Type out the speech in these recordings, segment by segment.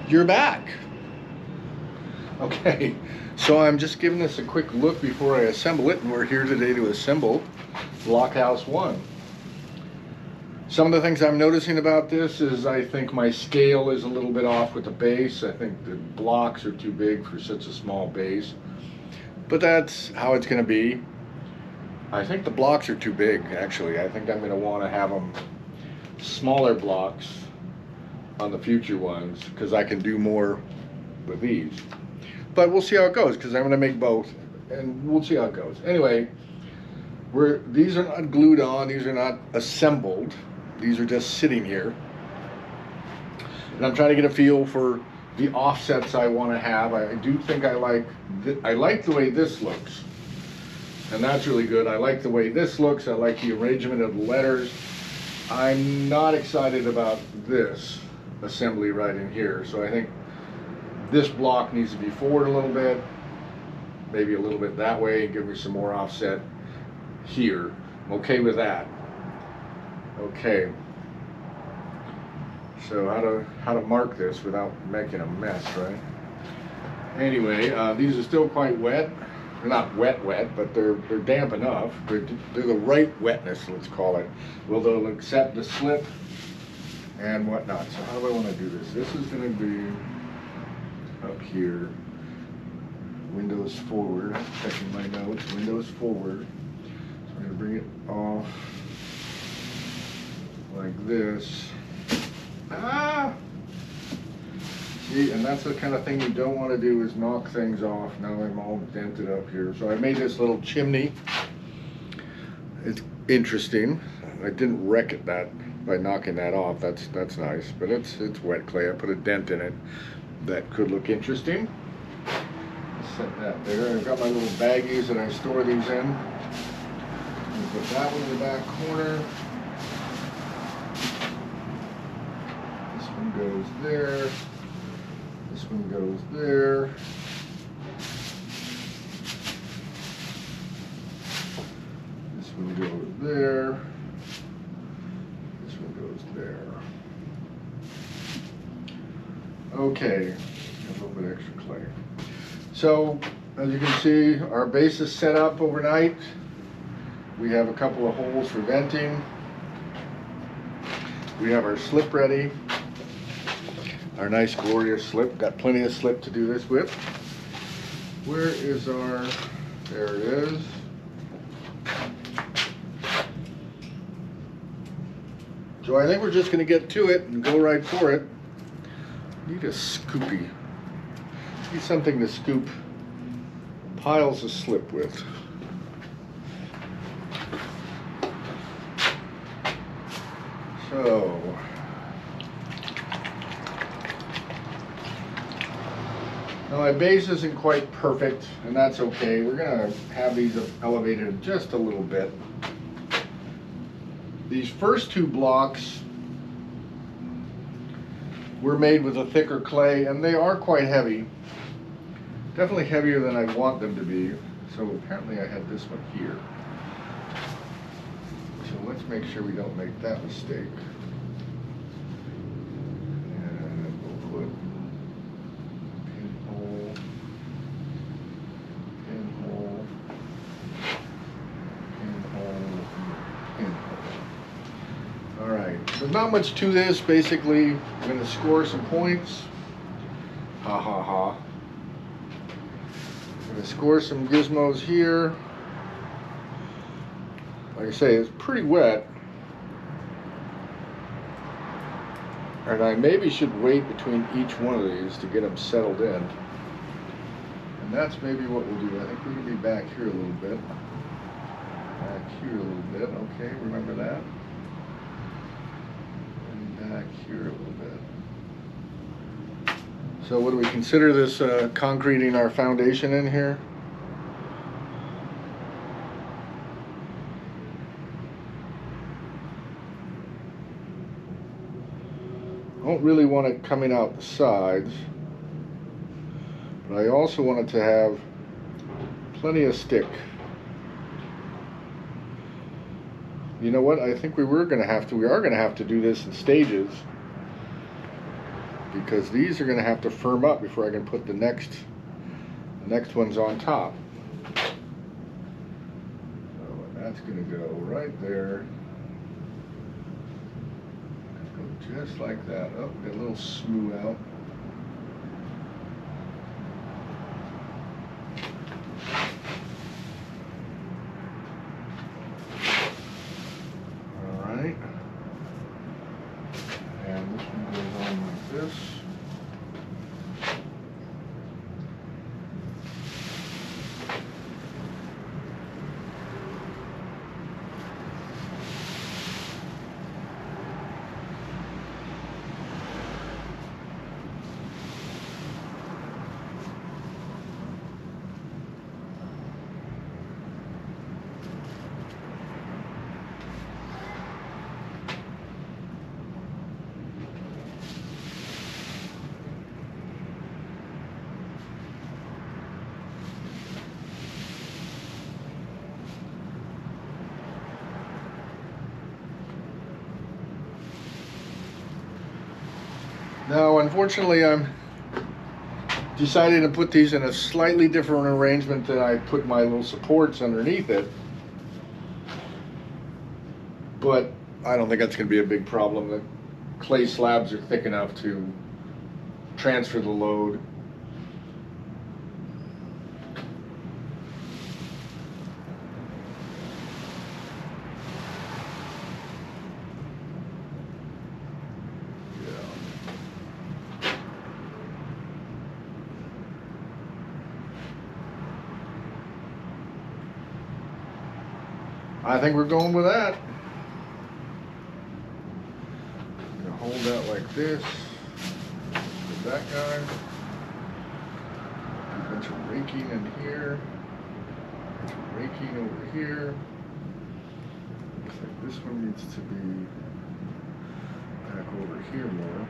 You're back. Okay, so I'm just giving this a quick look before I assemble it, and we're here today to assemble Blockhouse 1. Some of the things I'm noticing about this is I think my scale is a little bit off with the base. I think the blocks are too big for such a small base, but that's how it's going to be. I think the blocks are too big, actually. I think I'm going to want to have them smaller blocks on the future ones because I can do more with these. But we'll see how it goes because I'm going to make both, and we'll see how it goes. Anyway, these are not glued on. These are not assembled. These are just sitting here. And I'm trying to get a feel for the offsets I want to have. I do think I like the way this looks. And that's really good. I like the way this looks. I like the arrangement of the letters. I'm not excited about this assembly right in here. So I think this block needs to be forward a little bit, maybe a little bit that way, give me some more offset here. I'm okay with that. Okay. So how to mark this without making a mess, right? Anyway, these are still quite wet. They're not wet, but they're damp enough. They're the right wetness, let's call it. Well, they'll accept the slip and whatnot. So how do I want to do this? This is going to be up here. Windows forward. I'm checking my notes. Windows forward. So I'm going to bring it off like this. Ah! See, and that's the kind of thing you don't want to do is knock things off. Now I'm all dented up here. So I made this little chimney. It's interesting. I didn't wreck it that by knocking that off. That's nice. But it's wet clay. I put a dent in it. That could look interesting. Set that there. I've got my little baggies that I store these in. Put that one in the back corner. This one goes there. This one goes there. This one goes there. This one goes there. Okay, a little bit extra clay. So, as you can see, our base is set up overnight. We have a couple of holes for venting. We have our slip ready. Our nice glorious slip. Got plenty of slip to do this with. Where is our, there it is. So I think we're just going to get to it and go right for it. Need a scoopy. Need something to scoop piles of slip with. So, now my base isn't quite perfect, and that's okay. We're going to have these elevated just a little bit. These first two blocks were made with a thicker clay, and they are quite heavy. Definitely heavier than I want them to be. So apparently I had this one here. So let's make sure we don't make that mistake. And we'll put pinhole, pinhole, pinhole, pinhole. All right, there's not much to this. Basically, I'm going to score some points. Ha ha ha. I'm going to score some gizmos here. Like I say, it's pretty wet. And I maybe should wait between each one of these to get them settled in. And that's maybe what we'll do. I think we're going to be back here a little bit. Back here a little bit. Okay, remember that. And back here a little bit. So what do we consider this concreting our foundation in here? I don't really want it coming out the sides, but I also want it to have plenty of stick. You know what? I think we are going to have to do this in stages. because these are going to have to firm up before I can put the next ones on top. So that's going to go right there. Go just like that. Oh, get a little smooth out. Alright. And this one goes on like this. Now, unfortunately, I'm deciding to put these in a slightly different arrangement than I put my little supports underneath it. But I don't think that's going to be a big problem. The clay slabs are thick enough to transfer the load. I think we're going with that. I'm gonna hold that like this. With that guy. A bunch of raking in here. A bunch of raking over here. Looks like this one needs to be back over here more.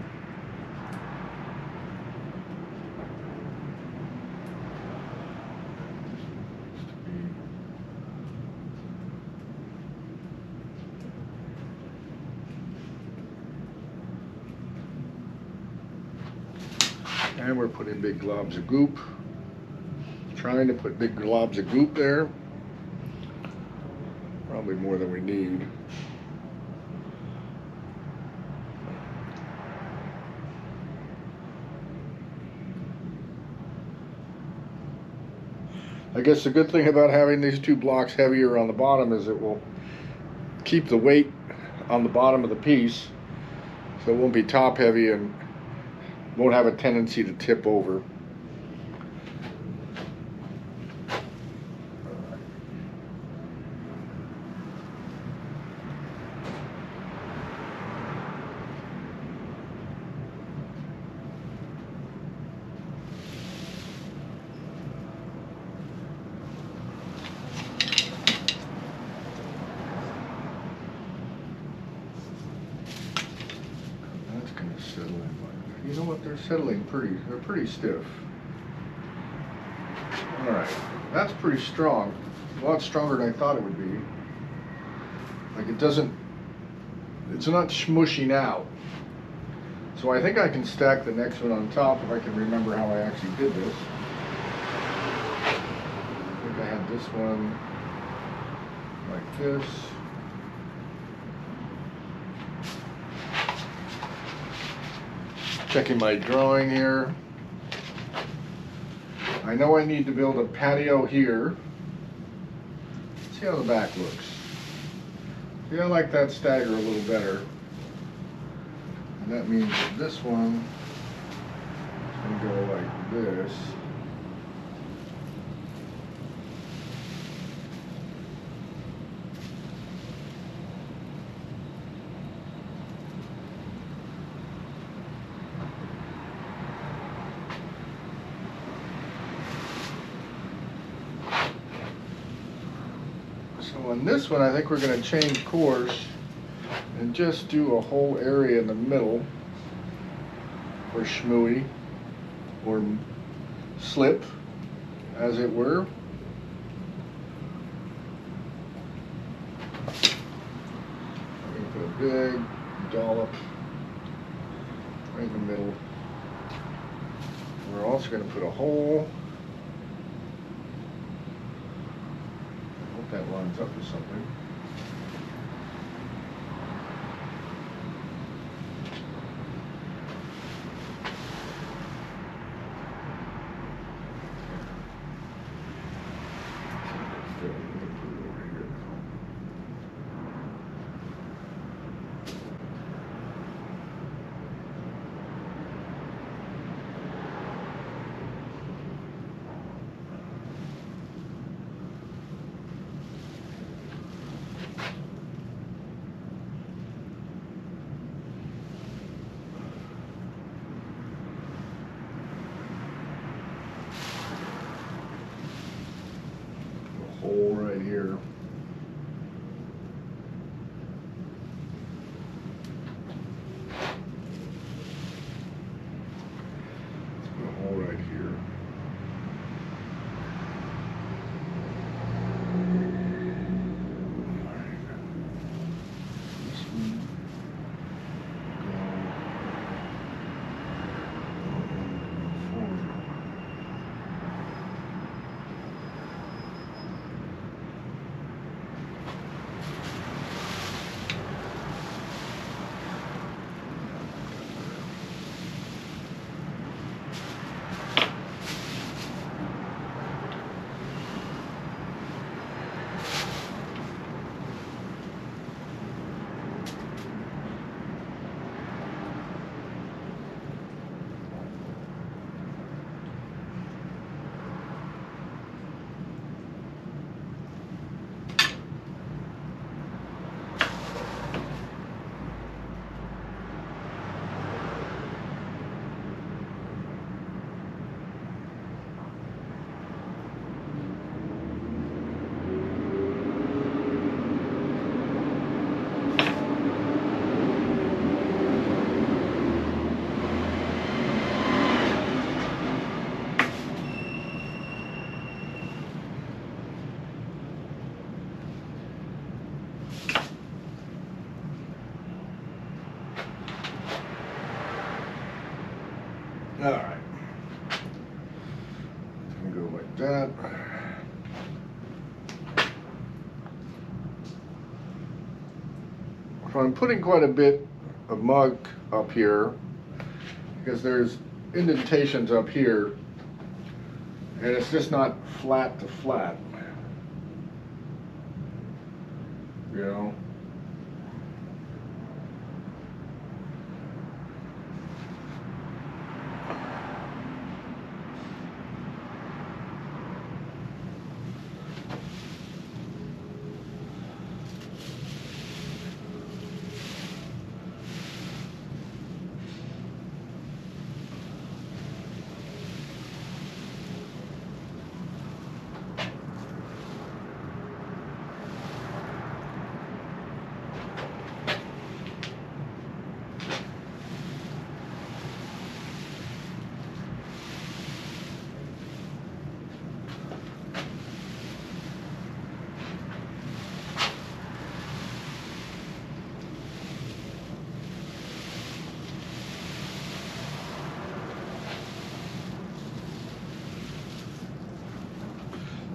And we're putting big globs of goop. Trying to put big globs of goop there. Probably more than we need. I guess the good thing about having these two blocks heavier on the bottom is it will keep the weight on the bottom of the piece, so it won't be top heavy and won't have a tendency to tip over. That's going to settle in. You know what? They're settling they're pretty stiff. All right, that's pretty strong. A lot stronger than I thought it would be. Like it's not smushing out. So I think I can stack the next one on top if I can remember how I actually did this. I think I had this one like this. Checking my drawing here. I know I need to build a patio here. Let's see how the back looks. See, I like that stagger a little better. And that means that this one is going to go like this. So on this one, I think we're going to change course and just do a whole area in the middle for schmooey or slip, as it were. I'm going to put a big dollop right in the middle. We're also going to put a hole. I hope that lines up with something. Hole right here. Let's put a hole right here. This one go forward. All right. It's gonna go like that. So I'm putting quite a bit of mug up here because there's indentations up here and it's just not flat to flat. You know?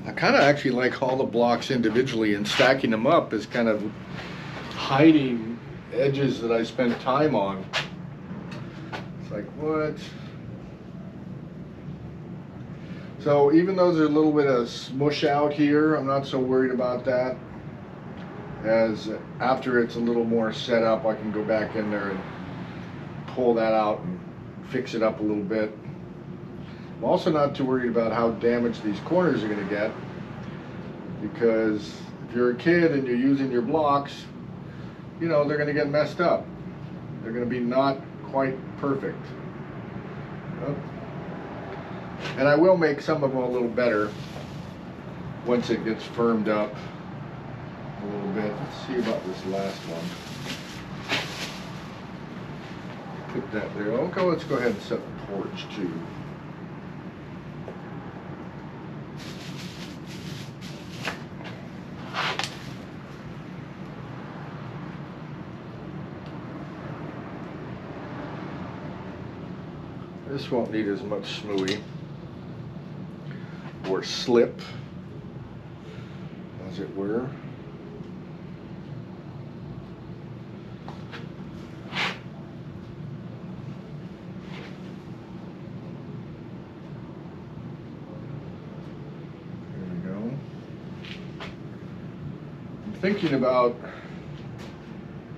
I kind of actually like all the blocks individually, and stacking them up is kind of hiding edges that I spent time on. It's like, what? So even though there's a little bit of smush out here, I'm not so worried about that. As after it's a little more set up, I can go back in there and pull that out and fix it up a little bit. I'm also not too worried about how damaged these corners are going to get, because if you're a kid and you're using your blocks, you know, they're going to get messed up. They're going to be not quite perfect. And I will make some of them a little better once it gets firmed up a little bit. Let's see about this last one. Put that there. Okay, let's go ahead and set the porch too. This won't need as much smoothie or slip, as it were. Thinking about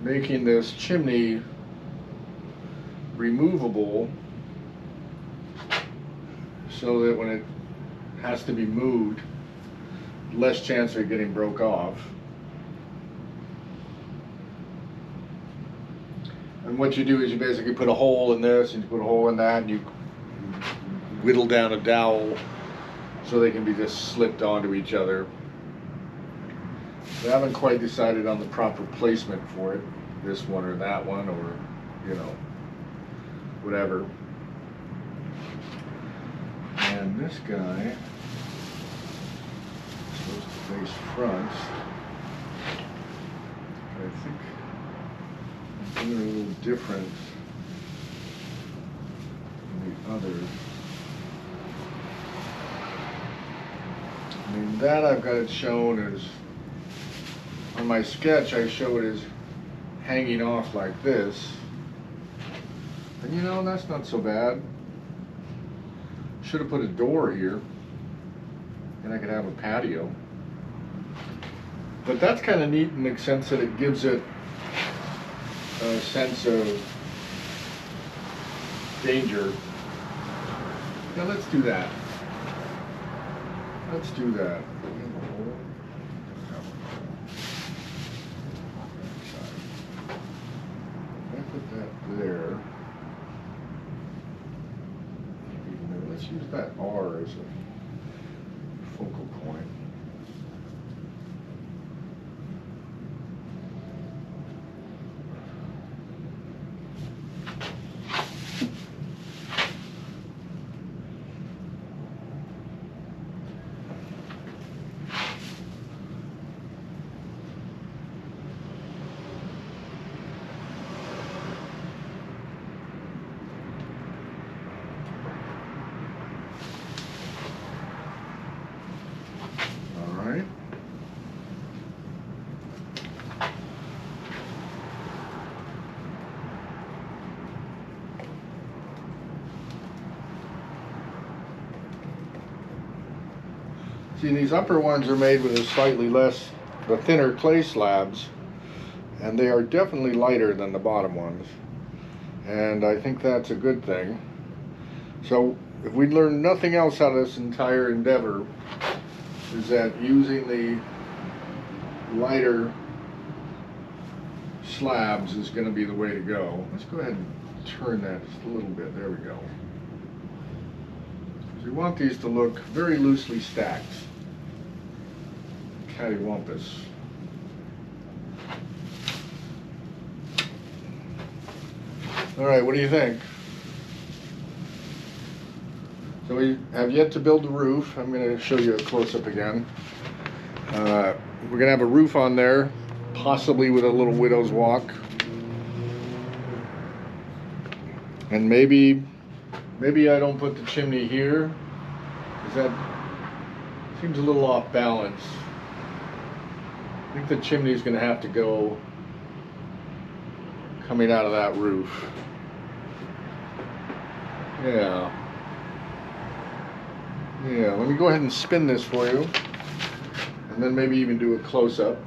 making this chimney removable so that when it has to be moved, less chance of it getting broke off. And what you do is you basically put a hole in this and you put a hole in that and you whittle down a dowel so they can be just slipped onto each other. I haven't quite decided on the proper placement for it, this one or that one, or, you know, whatever. And this guy is supposed to face front. I think they're a little different than the others. I mean, that I've got it shown as, on my sketch I show it as hanging off like this. And you know, that's not so bad. Should have put a door here, and I could have a patio. But that's kind of neat in the sense that it gives it a sense of danger. Now let's do that. Let's do that. There. Let's use that R as a focal point. See, these upper ones are made with a slightly less, the thinner clay slabs, and they are definitely lighter than the bottom ones. And I think that's a good thing. So if we learn nothing else out of this entire endeavor, is that using the lighter slabs is going to be the way to go. Let's go ahead and turn that just a little bit. There we go. We want these to look very loosely stacked. Cattywampus. All right, what do you think? So we have yet to build the roof. I'm going to show you a close-up again. We're going to have a roof on there, possibly with a little widow's walk. And maybe I don't put the chimney here, because that seems a little off balance. I think the chimney is going to have to go coming out of that roof. Yeah, let me go ahead and spin this for you, and then maybe even do a close-up.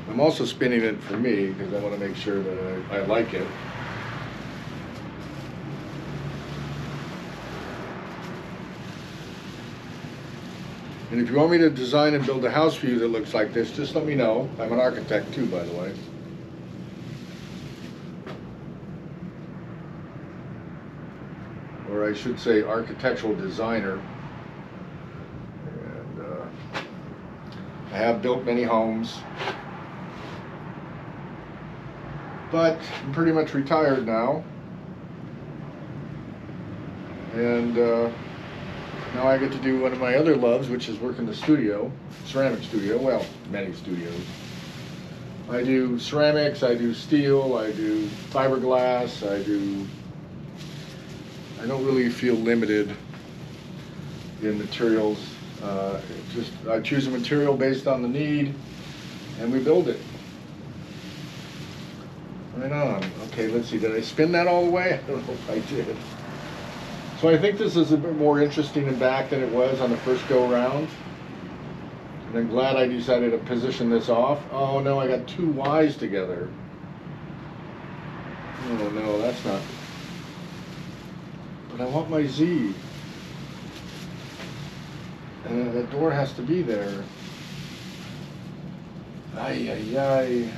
I'm also spinning it for me because I want to make sure that I like it. And if you want me to design and build a house for you that looks like this, just let me know. I'm an architect too, by the way. Or I should say architectural designer. And I have built many homes. But I'm pretty much retired now. And now I get to do one of my other loves, which is work in the studio, ceramic studio, well, many studios. I do ceramics, I do steel, I do fiberglass, I don't really feel limited in materials. I choose a material based on the need, and we build it. Right on. Okay, let's see. Did I spin that all the way? I don't know if I did. So I think this is a bit more interesting in back than it was on the first go round. And I'm glad I decided to position this off. Oh no, I got two Y's together. Oh no, that's not. But I want my Z. And that door has to be there. Ay, ay, ay.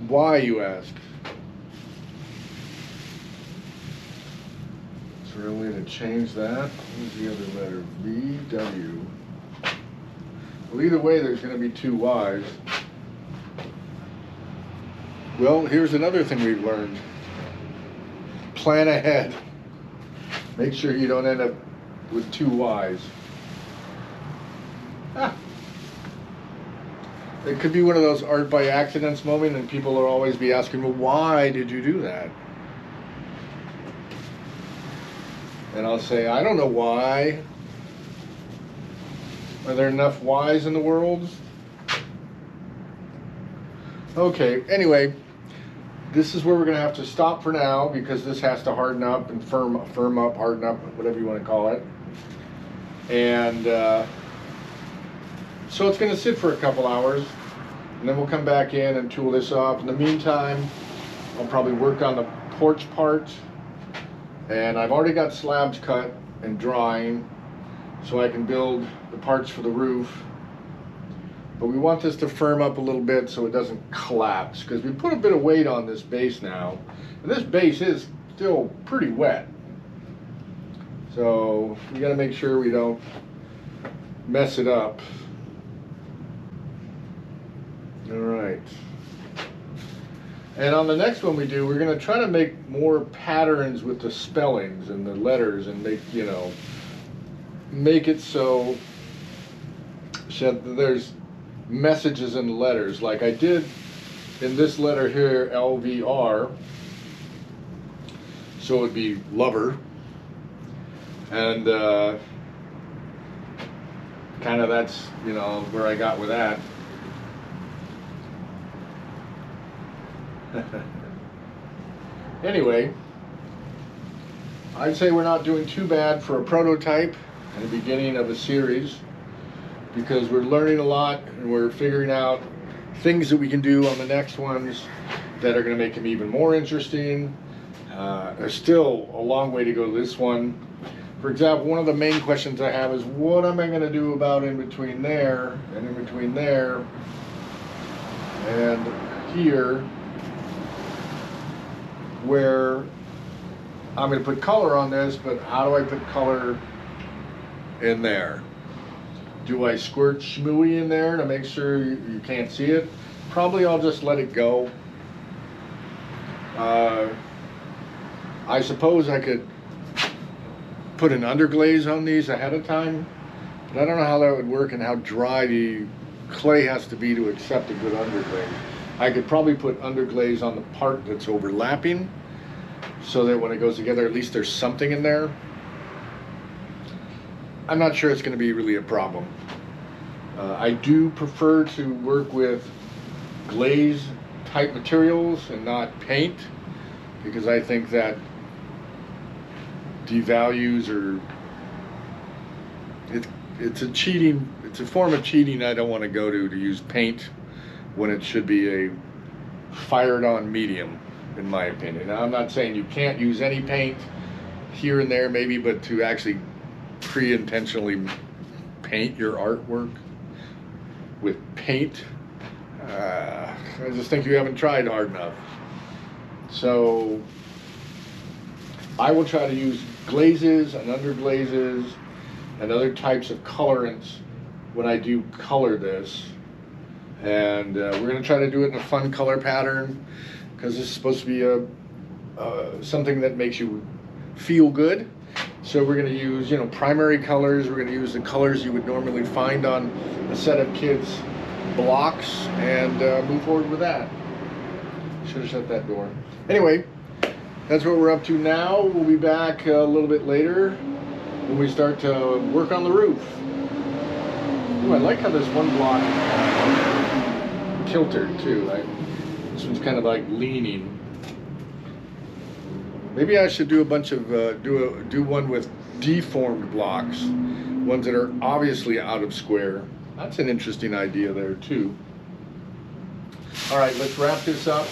Why, you ask? Is there a way to change that? Where's the other letter? V, W. Well, either way, there's going to be two Y's. Well, here's another thing we've learned. Plan ahead. Make sure you don't end up with two Y's. Ah. It could be one of those art by accidents moments, and people will always be asking, well, why did you do that? And I'll say, I don't know why. Are there enough Y's in the world? Okay, anyway, this is where we're going to have to stop for now, because this has to harden up and firm up, harden up, whatever you want to call it. And so it's going to sit for a couple hours, and then we'll come back in and tool this off. In the meantime, I'll probably work on the porch part, and I've already got slabs cut and drying, so I can build the parts for the roof. But we want this to firm up a little bit so it doesn't collapse, because we put a bit of weight on this base now, and this base is still pretty wet. So we got to make sure we don't mess it up. All right. And on the next one we do, we're going to try to make more patterns with the spellings and the letters, and make it so there's messages in the letters, like I did in this letter here, LVR. So it would be lover, and kind of that's where I got with that. Anyway, I'd say we're not doing too bad for a prototype and the beginning of a series, because we're learning a lot and we're figuring out things that we can do on the next ones that are going to make them even more interesting. There's still a long way to go to this one. For example, one of the main questions I have is, what am I going to do about in between there and in between there and here, where I'm going to put color on this, but how do I put color in there? Do I squirt schmooey in there to make sure you can't see it? Probably I'll just let it go. I suppose I could put an underglaze on these ahead of time, but I don't know how that would work and how dry the clay has to be to accept a good underglaze. I could probably put underglaze on the part that's overlapping, so that when it goes together, at least there's something in there. I'm not sure it's going to be really a problem. I do prefer to work with glaze type materials and not paint, because I think that devalues, or it's a form of cheating I don't want to go to use paint when it should be a fired on medium, in my opinion. Now, I'm not saying you can't use any paint here and there maybe, but to actually pre-intentionally paint your artwork with paint, I just think you haven't tried hard enough. So I will try to use glazes and underglazes and other types of colorants when I do color this. And we're going to try to do it in a fun color pattern, because this is supposed to be something that makes you feel good So we're going to use, primary colors. We're going to use the colors you would normally find on a set of kids' blocks and move forward with that. Should have shut that door. Anyway, that's what we're up to now. We'll be back a little bit later when we start to work on the roof. Ooh, I like how this one block tilted too. This one's kind of like leaning. Maybe I should do a bunch of do one with deformed blocks, ones that are obviously out of square. That's an interesting idea there too. All right, let's wrap this up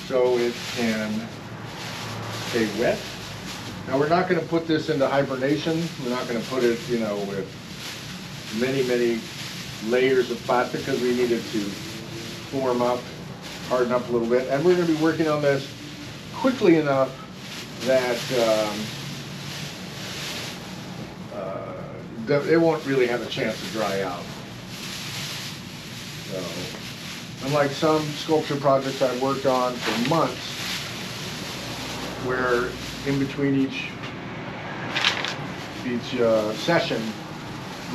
so it can stay wet. Now we're not going to put this into hibernation. We're not going to put it, with many layers of plastic because we need it to form up, harden up a little bit. And we're going to be working on this quickly enough that it won't really have a chance to dry out. So, unlike some sculpture projects I've worked on for months, where in between each session,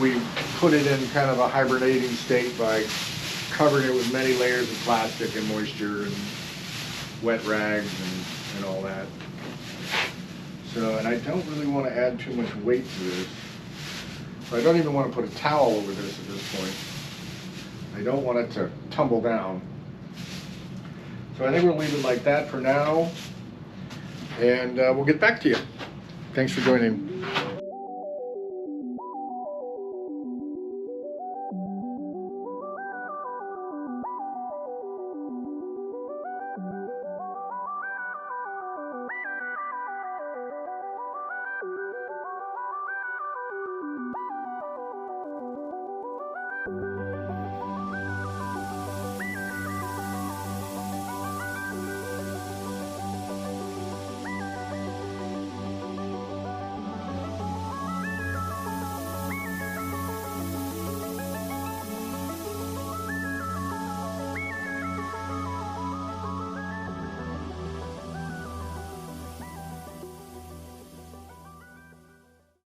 we put it in kind of a hibernating state by covering it with many layers of plastic and moisture and wet rags and all that. So, and I don't really want to add too much weight to this. So I don't even want to put a towel over this at this point. I don't want it to tumble down. So I think we'll leave it like that for now. And we'll get back to you. Thanks for joining.